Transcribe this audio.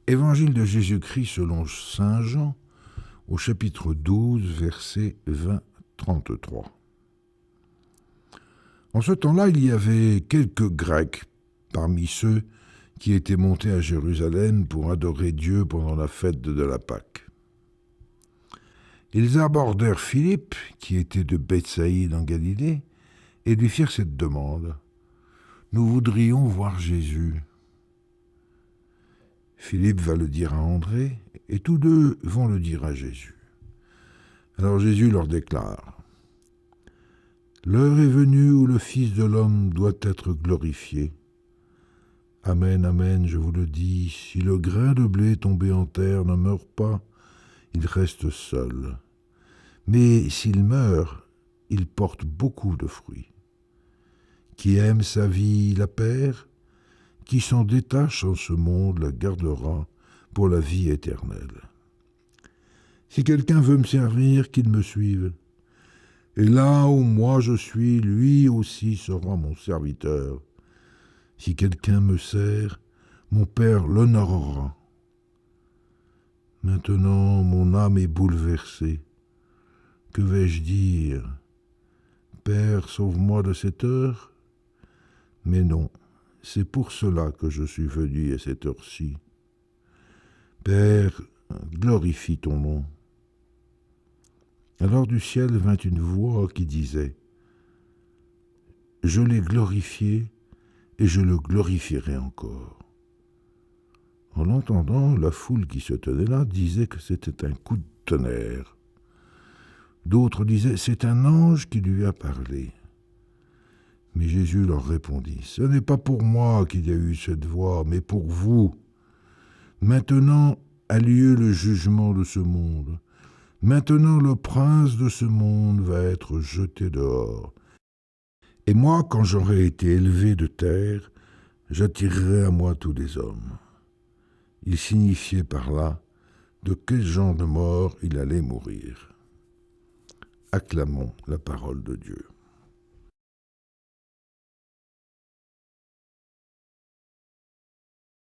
Évangile de Jésus-Christ selon saint Jean, au chapitre 12, versets 20-33. En ce temps-là, il y avait quelques Grecs parmi ceux qui étaient montés à Jérusalem pour adorer Dieu pendant la fête de la Pâque. Ils abordèrent Philippe, qui était de Bethsaïde en Galilée, et lui firent cette demande. « Nous voudrions voir Jésus. » Philippe va le dire à André, et tous deux vont le dire à Jésus. Alors Jésus leur déclare « L'heure est venue où le Fils de l'homme doit être glorifié. Amen, amen, je vous le dis, si le grain de blé tombé en terre ne meurt pas, il reste seul. Mais s'il meurt, il porte beaucoup de fruits. Qui aime sa vie la perd, qui s'en détache en ce monde la gardera pour la vie éternelle. Si quelqu'un veut me servir, qu'il me suive. Et là où moi je suis, lui aussi sera mon serviteur. Si quelqu'un me sert, mon Père l'honorera. Maintenant, mon âme est bouleversée. Que vais-je dire? Père, sauve-moi de cette heure? Mais non, c'est pour cela que je suis venu à cette heure-ci. Père, glorifie ton nom. Alors du ciel vint une voix qui disait « Je l'ai glorifié et je le glorifierai encore. » En l'entendant, la foule qui se tenait là disait que c'était un coup de tonnerre. D'autres disaient « C'est un ange qui lui a parlé. » Mais Jésus leur répondit « Ce n'est pas pour moi qu'il y a eu cette voix, mais pour vous. Maintenant a lieu le jugement de ce monde. Maintenant le prince de ce monde va être jeté dehors. Et moi, quand j'aurai été élevé de terre, j'attirerai à moi tous les hommes. » Il signifiait par là de quel genre de mort il allait mourir. Acclamons la parole de Dieu.